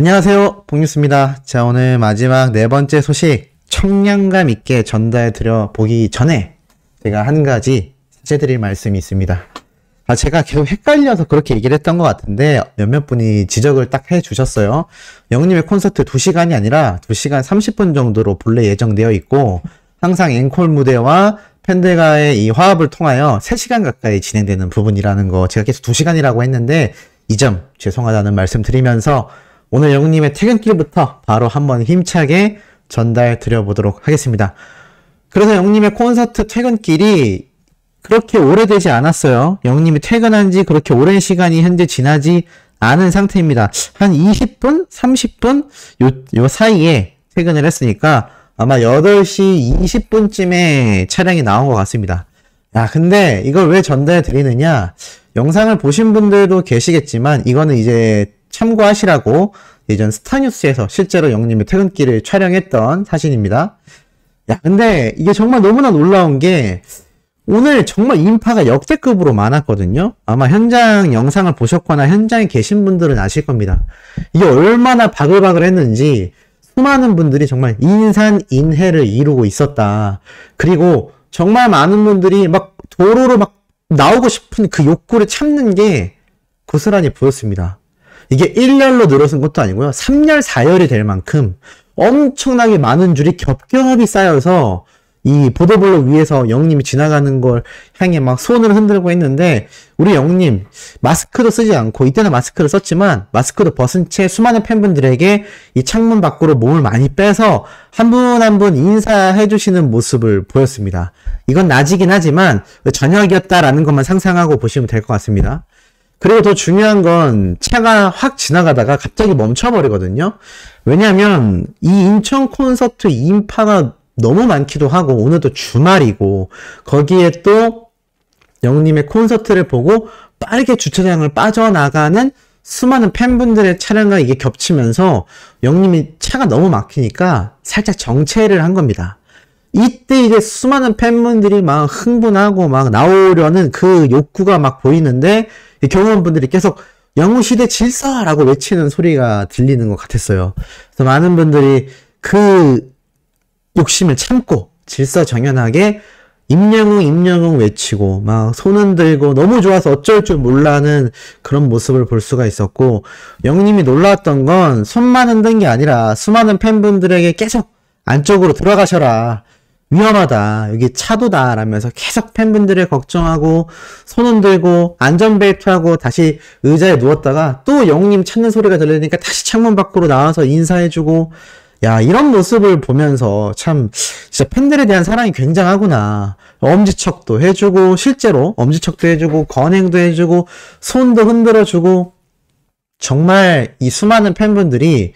안녕하세요, 봉뉴스입니다. 자, 오늘 마지막 네 번째 소식 청량감 있게 전달해 드려 보기 전에 제가 한 가지 사죄드릴 말씀이 있습니다. 제가 계속 헷갈려서 그렇게 얘기를 했던 것 같은데 몇몇 분이 지적을 딱 해주셨어요. 영님의 콘서트 2시간이 아니라 2시간 30분 정도로 본래 예정되어 있고 항상 앵콜 무대와 팬들과의 이 화합을 통하여 3시간 가까이 진행되는 부분이라는 거, 제가 계속 2시간이라고 했는데 이 점 죄송하다는 말씀 드리면서 오늘 영님의 퇴근길부터 바로 한번 힘차게 전달 드려보도록 하겠습니다. 그래서 영님의 콘서트 퇴근길이 그렇게 오래되지 않았어요. 영님이 퇴근한 지 그렇게 오랜 시간이 현재 지나지 않은 상태입니다. 한 20분? 30분? 요 사이에 퇴근을 했으니까 아마 8시 20분쯤에 차량이 나온 것 같습니다. 야, 근데 이걸 왜 전달 드리느냐? 영상을 보신 분들도 계시겠지만 이거는 이제 참고하시라고 예전 스타뉴스에서 실제로 영님의 퇴근길을 촬영했던 사진입니다. 야, 근데 이게 정말 너무나 놀라운 게 오늘 정말 인파가 역대급으로 많았거든요. 아마 현장 영상을 보셨거나 현장에 계신 분들은 아실 겁니다. 이게 얼마나 바글바글 했는지 수많은 분들이 정말 인산인해를 이루고 있었다. 그리고 정말 많은 분들이 막 도로로 막 나오고 싶은 그 욕구를 참는 게 고스란히 보였습니다. 이게 1열로 늘어선 것도 아니고요. 3열, 4열이 될 만큼 엄청나게 많은 줄이 겹겹이 쌓여서 이 보도블록 위에서 영님이 지나가는 걸 향해 막 손을 흔들고 했는데 우리 영님 마스크도 쓰지 않고, 이때는 마스크를 썼지만 마스크도 벗은 채 수많은 팬분들에게 이 창문 밖으로 몸을 많이 빼서 한 분 한 분 인사해 주시는 모습을 보였습니다. 이건 낮이긴 하지만 저녁이었다라는 것만 상상하고 보시면 될 것 같습니다. 그리고 더 중요한 건 차가 확 지나가다가 갑자기 멈춰버리거든요. 왜냐하면 이 인천 콘서트 인파가 너무 많기도 하고 오늘도 주말이고 거기에 또 영님의 콘서트를 보고 빠르게 주차장을 빠져나가는 수많은 팬분들의 차량과 이게 겹치면서 영님이 차가 너무 막히니까 살짝 정체를 한 겁니다. 이때 이제 수많은 팬분들이 막 흥분하고 막 나오려는 그 욕구가 막 보이는데 경호원분들이 계속 영웅시대 질서라고 외치는 소리가 들리는 것 같았어요. 그래서 많은 분들이 그 욕심을 참고 질서정연하게 임영웅 외치고 막 손은 들고 너무 좋아서 어쩔 줄 몰라는 그런 모습을 볼 수가 있었고, 영님이 놀라웠던 건 손만 흔든 게 아니라 수많은 팬분들에게 계속 안쪽으로 들어가셔라, 위험하다, 여기 차도다 라면서 계속 팬분들을 걱정하고 손 흔들고 안전벨트하고 다시 의자에 누웠다가 또 영님 찾는 소리가 들리니까 다시 창문 밖으로 나와서 인사해주고, 야, 이런 모습을 보면서 참 진짜 팬들에 대한 사랑이 굉장하구나. 엄지척도 해주고, 실제로 엄지척도 해주고 건행도 해주고 손도 흔들어주고, 정말 이 수많은 팬분들이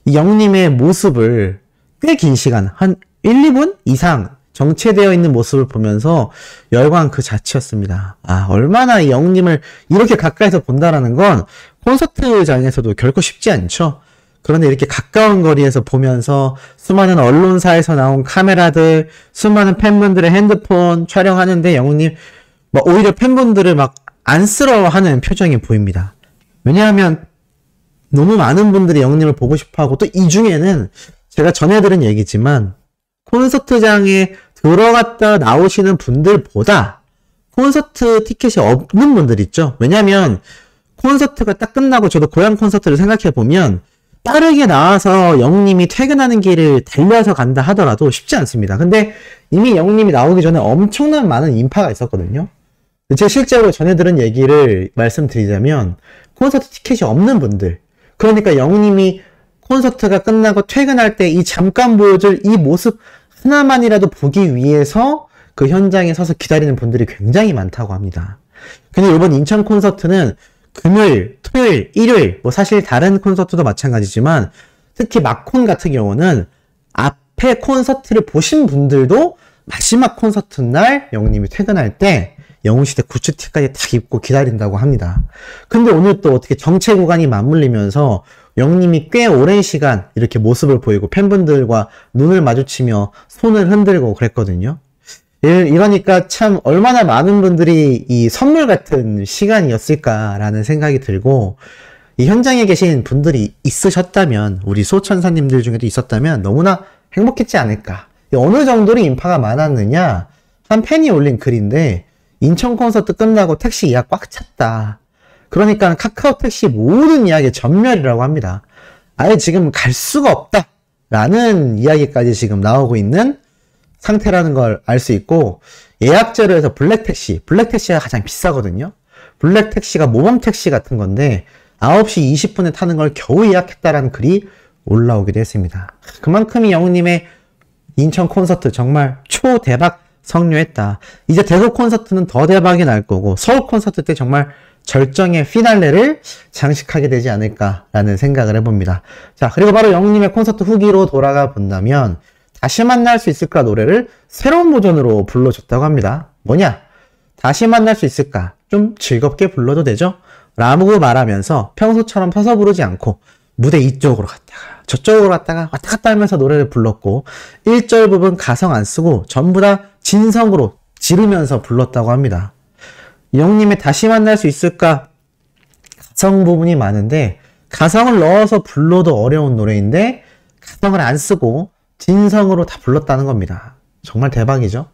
이 영님의 모습을 꽤 긴 시간, 한 1, 2분 이상 정체되어 있는 모습을 보면서 열광 그 자체였습니다. 아, 얼마나 이 영님을 이렇게 가까이서 본다라는 건 콘서트장에서도 결코 쉽지 않죠. 그런데 이렇게 가까운 거리에서 보면서 수많은 언론사에서 나온 카메라들, 수많은 팬분들의 핸드폰 촬영하는데 영웅님 막 오히려 팬분들을 막 안쓰러워하는 표정이 보입니다. 왜냐하면 너무 많은 분들이 영웅님을 보고 싶어하고, 또 이 중에는 제가 전해 들은 얘기지만 콘서트장에 들어갔다 나오시는 분들보다 콘서트 티켓이 없는 분들 있죠. 왜냐하면 콘서트가 딱 끝나고, 저도 고향 콘서트를 생각해 보면 빠르게 나와서 영님이 퇴근하는 길을 달려서 간다 하더라도 쉽지 않습니다. 근데 이미 영님이 나오기 전에 엄청난 많은 인파가 있었거든요. 제가 실제로 전해들은 얘기를 말씀드리자면 콘서트 티켓이 없는 분들, 그러니까 영님이 콘서트가 끝나고 퇴근할 때 이 잠깐 보여줄 이 모습 하나만이라도 보기 위해서 그 현장에 서서 기다리는 분들이 굉장히 많다고 합니다. 근데 이번 인천 콘서트는 금요일, 토요일, 일요일, 뭐 사실 다른 콘서트도 마찬가지지만 특히 막콘 같은 경우는 앞에 콘서트를 보신 분들도 마지막 콘서트 날 영웅님이 퇴근할 때 영웅시대 굿즈티까지 딱 입고 기다린다고 합니다. 근데 오늘 또 어떻게 정체 구간이 맞물리면서 영웅님이 꽤 오랜 시간 이렇게 모습을 보이고 팬분들과 눈을 마주치며 손을 흔들고 그랬거든요. 이러니까 참 얼마나 많은 분들이 이 선물 같은 시간이었을까라는 생각이 들고, 이 현장에 계신 분들이 있으셨다면, 우리 수호천사님들 중에도 있었다면 너무나 행복했지 않을까. 어느 정도로 인파가 많았느냐? 한 팬이 올린 글인데, 인천 콘서트 끝나고 택시 예약 꽉 찼다. 그러니까 카카오 택시 모든 예약이 전멸이라고 합니다. 아예 지금 갈 수가 없다. 라는 이야기까지 지금 나오고 있는 상태라는 걸 알 수 있고, 예약제로 해서 블랙택시가 가장 비싸거든요. 블랙택시가 모범택시 같은 건데 9시 20분에 타는 걸 겨우 예약했다라는 글이 올라오기도 했습니다. 그만큼 이 영웅님의 인천 콘서트 정말 초대박 성료했다. 이제 대구 콘서트는 더 대박이 날 거고, 서울 콘서트 때 정말 절정의 피날레를 장식하게 되지 않을까라는 생각을 해봅니다. 자, 그리고 바로 영웅님의 콘서트 후기로 돌아가 본다면, 다시 만날 수 있을까 노래를 새로운 버전으로 불러줬다고 합니다. 뭐냐? 다시 만날 수 있을까? 좀 즐겁게 불러도 되죠? 라고 말하면서 평소처럼 서서 부르지 않고 무대 이쪽으로 갔다가 저쪽으로 갔다가 왔다 갔다 하면서 노래를 불렀고, 1절 부분 가성 안 쓰고 전부 다 진성으로 지르면서 불렀다고 합니다. 영웅님의 다시 만날 수 있을까? 가성 부분이 많은데 가성을 넣어서 불러도 어려운 노래인데 가성을 안 쓰고 진성으로 다 불렀다는 겁니다. 정말 대박이죠?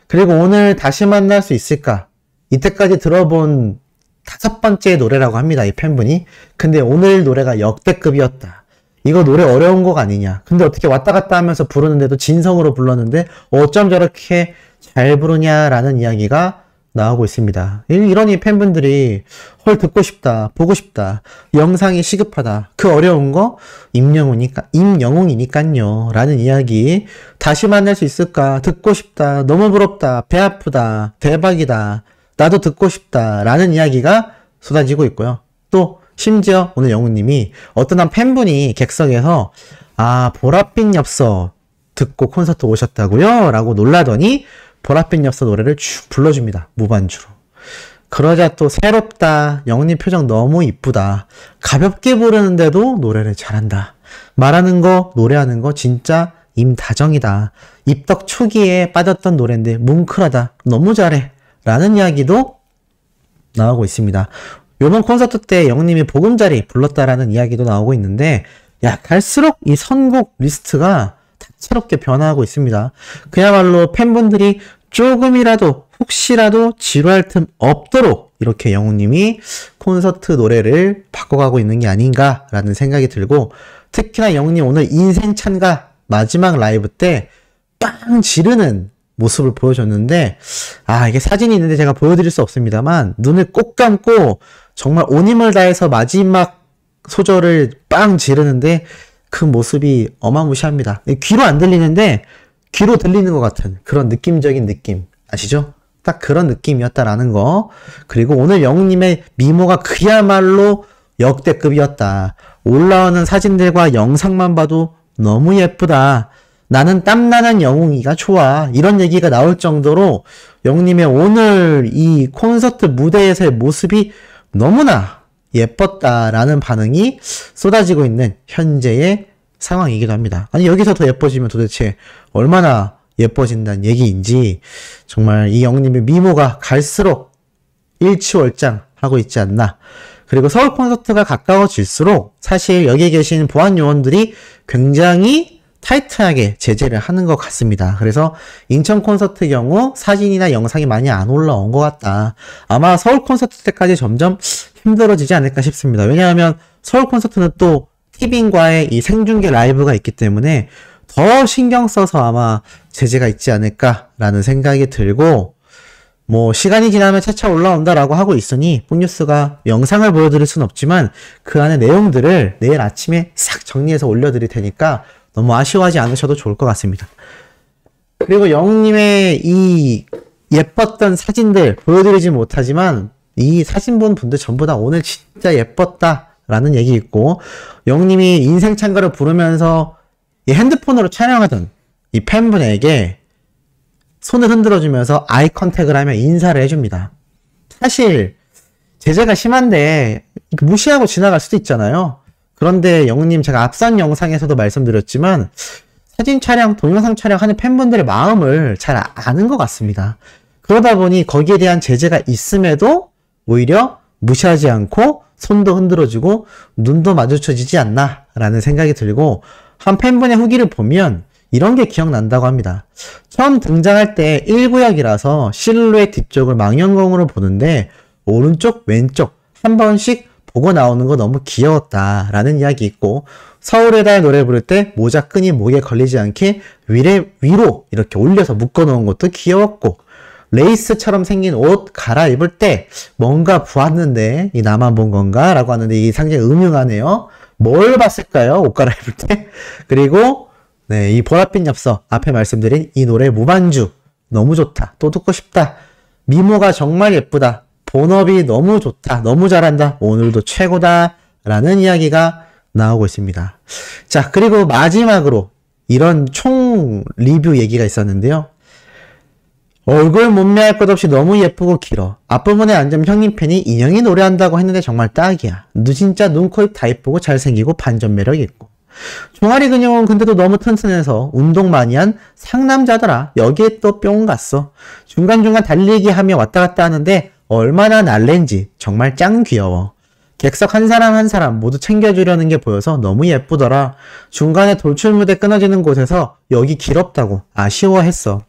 그리고 오늘 다시 만날 수 있을까? 이때까지 들어본 5번째 노래라고 합니다, 이 팬분이. 근데 오늘 노래가 역대급이었다. 이거 노래 어려운 곡 아니냐. 근데 어떻게 왔다 갔다 하면서 부르는데도 진성으로 불렀는데 어쩜 저렇게 잘 부르냐라는 이야기가 나오고 있습니다. 이런 이 팬분들이 헐 듣고 싶다, 보고 싶다, 영상이 시급하다, 그 어려운 거 임영웅이니까요 라는 이야기, 다시 만날 수 있을까, 듣고 싶다, 너무 부럽다, 배 아프다, 대박이다, 나도 듣고 싶다 라는 이야기가 쏟아지고 있고요. 또 심지어 오늘 영웅님이 어떤 한 팬분이 객석에서 보랏빛 엽서 듣고 콘서트 오셨다고요? 라고 놀라더니 보랏빛 엽서 노래를 쭉 불러줍니다. 무반주로. 그러자 또 새롭다. 영웅님 표정 너무 이쁘다. 가볍게 부르는데도 노래를 잘한다. 말하는 거, 노래하는 거 진짜 임다정이다. 입덕 초기에 빠졌던 노래인데 뭉클하다. 너무 잘해. 라는 이야기도 나오고 있습니다. 요번 콘서트 때 영웅님이 보금자리 불렀다라는 이야기도 나오고 있는데, 갈수록 이 선곡 리스트가 다채롭게 변화하고 있습니다. 그야말로 팬분들이 조금이라도 혹시라도 지루할 틈 없도록 이렇게 영웅님이 콘서트 노래를 바꿔가고 있는 게 아닌가라는 생각이 들고, 특히나 영웅님 오늘 인생 찬가 마지막 라이브 때 빵 지르는 모습을 보여줬는데, 이게 사진이 있는데 제가 보여드릴 수 없습니다만 눈을 꼭 감고 정말 온 힘을 다해서 마지막 소절을 빵 지르는데 그 모습이 어마무시합니다. 귀로 안 들리는데 귀로 들리는 것 같은 그런 느낌적인 느낌 아시죠? 딱 그런 느낌이었다라는 거. 그리고 오늘 영웅님의 미모가 그야말로 역대급이었다. 올라오는 사진들과 영상만 봐도 너무 예쁘다. 나는 땀나는 영웅이가 좋아. 이런 얘기가 나올 정도로 영웅님의 오늘 이 콘서트 무대에서의 모습이 너무나 예뻤다라는 반응이 쏟아지고 있는 현재의 상황이기도 합니다. 아니, 여기서 더 예뻐지면 도대체 얼마나 예뻐진다는 얘기인지, 정말 이 영웅님의 미모가 갈수록 일치월장하고 있지 않나. 그리고 서울 콘서트가 가까워질수록 사실 여기 계신 보안 요원들이 굉장히 타이트하게 제재를 하는 것 같습니다. 그래서 인천 콘서트 경우 사진이나 영상이 많이 안 올라온 것 같다. 아마 서울 콘서트 때까지 점점 힘들어지지 않을까 싶습니다. 왜냐하면 서울 콘서트는 또 티빙과의 이 생중계 라이브가 있기 때문에 더 신경 써서 아마 제재가 있지 않을까라는 생각이 들고, 시간이 지나면 차차 올라온다라고 하고 있으니 폰뉴스가 영상을 보여드릴 순 없지만 그 안에 내용들을 내일 아침에 싹 정리해서 올려드릴 테니까 너무 아쉬워하지 않으셔도 좋을 것 같습니다. 그리고 영웅님의 이 예뻤던 사진들 보여드리지 못하지만 이 사진 본 분들 전부 다 오늘 진짜 예뻤다라는 얘기 있고, 영웅님이 인생 찬가를 부르면서 이 핸드폰으로 촬영하던 이 팬분에게 손을 흔들어주면서 아이 컨택을 하며 인사를 해줍니다. 사실 제재가 심한데 무시하고 지나갈 수도 있잖아요. 그런데 영웅님, 제가 앞선 영상에서도 말씀드렸지만 사진 촬영, 동영상 촬영하는 팬분들의 마음을 잘 아는 것 같습니다. 그러다 보니 거기에 대한 제재가 있음에도 오히려 무시하지 않고 손도 흔들어주고 눈도 마주쳐지지 않나 라는 생각이 들고, 한 팬분의 후기를 보면 이런 게 기억난다고 합니다. 처음 등장할 때 1구역이라서 실루엣 뒤쪽을 망원경으로 보는데 오른쪽 왼쪽 한 번씩 보고 나오는 거 너무 귀여웠다 라는 이야기 있고, 서울의 달 노래 부를 때 모자 끈이 목에 걸리지 않게 위로 이렇게 올려서 묶어 놓은 것도 귀여웠고, 레이스처럼 생긴 옷 갈아입을 때 뭔가 보았는데 이 나만 본 건가? 라고 하는데 이게 상당히 음흉하네요. 뭘 봤을까요? 옷 갈아입을 때. 그리고 네, 이 보랏빛 엽서 앞에 말씀드린 이 노래 무반주 너무 좋다. 또 듣고 싶다. 미모가 정말 예쁘다. 본업이 너무 좋다. 너무 잘한다. 오늘도 최고다. 라는 이야기가 나오고 있습니다. 자, 그리고 마지막으로 이런 총 리뷰 얘기가 있었는데요. 얼굴 몸매 할 것 없이 너무 예쁘고 길어. 앞부분에 앉은 형님 팬이 인형이 노래한다고 했는데 정말 딱이야. 진짜 눈, 코, 입 다 예쁘고 잘생기고 반전 매력 있고. 종아리 근육은 근데도 너무 튼튼해서 운동 많이 한 상남자더라. 여기에 또 뿅 갔어. 중간중간 달리기 하며 왔다 갔다 하는데 얼마나 날랜지 정말 짱 귀여워. 객석 한 사람 한 사람 모두 챙겨주려는 게 보여서 너무 예쁘더라. 중간에 돌출무대 끊어지는 곳에서 여기 길었다고 아쉬워했어.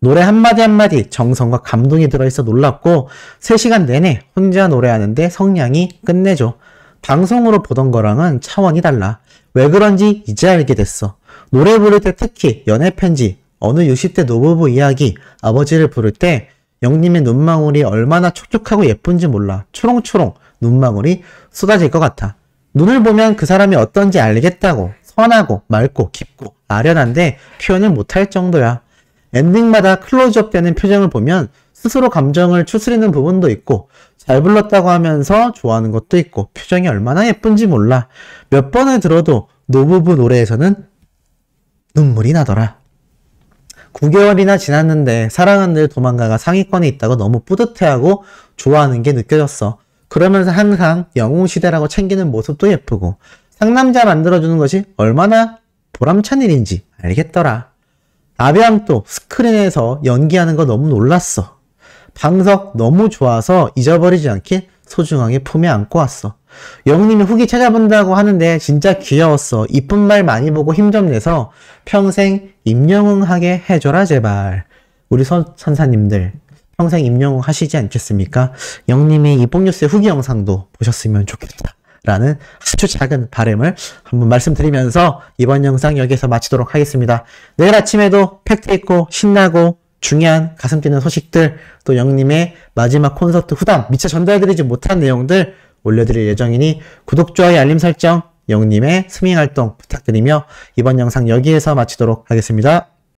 노래 한마디 한마디 정성과 감동이 들어있어 놀랍고 3시간 내내 혼자 노래하는데 성량이 끝내줘. 방송으로 보던 거랑은 차원이 달라. 왜 그런지 이제 알게 됐어. 노래 부를 때 특히 연애편지, 어느 60대 노부부 이야기, 아버지를 부를 때 영님의 눈망울이 얼마나 촉촉하고 예쁜지 몰라. 초롱초롱 눈망울이 쏟아질 것 같아. 눈을 보면 그 사람이 어떤지 알겠다고. 선하고 맑고 깊고 아련한데 표현을 못할 정도야. 엔딩마다 클로즈업 되는 표정을 보면 스스로 감정을 추스리는 부분도 있고 잘 불렀다고 하면서 좋아하는 것도 있고 표정이 얼마나 예쁜지 몰라. 몇 번을 들어도 노부부 노래에서는 눈물이 나더라. 9개월이나 지났는데 사랑은 늘 도망가가 상위권에 있다고 너무 뿌듯해하고 좋아하는 게 느껴졌어. 그러면서 항상 영웅시대라고 챙기는 모습도 예쁘고 상남자 만들어주는 것이 얼마나 보람찬 일인지 알겠더라. 아비앙도 스크린에서 연기하는 거 너무 놀랐어. 방석 너무 좋아서 잊어버리지 않게 소중하게 품에 안고 왔어. 영님이 후기 찾아본다고 하는데 진짜 귀여웠어. 이쁜 말 많이 보고 힘 좀 내서 평생 임영웅하게 해줘라 제발. 우리 선사님들 평생 임영웅 하시지 않겠습니까? 영님이 이뽕뉴스의 후기 영상도 보셨으면 좋겠다 라는 아주 작은 바람을 한번 말씀드리면서 이번 영상 여기서 마치도록 하겠습니다. 내일 아침에도 팩트 있고 신나고 중요한 가슴 뛰는 소식들, 또 영님의 마지막 콘서트 후담 미처 전달해드리지 못한 내용들 올려드릴 예정이니 구독, 좋아요, 알림 설정, 영님의 스밍 활동 부탁드리며 이번 영상 여기에서 마치도록 하겠습니다.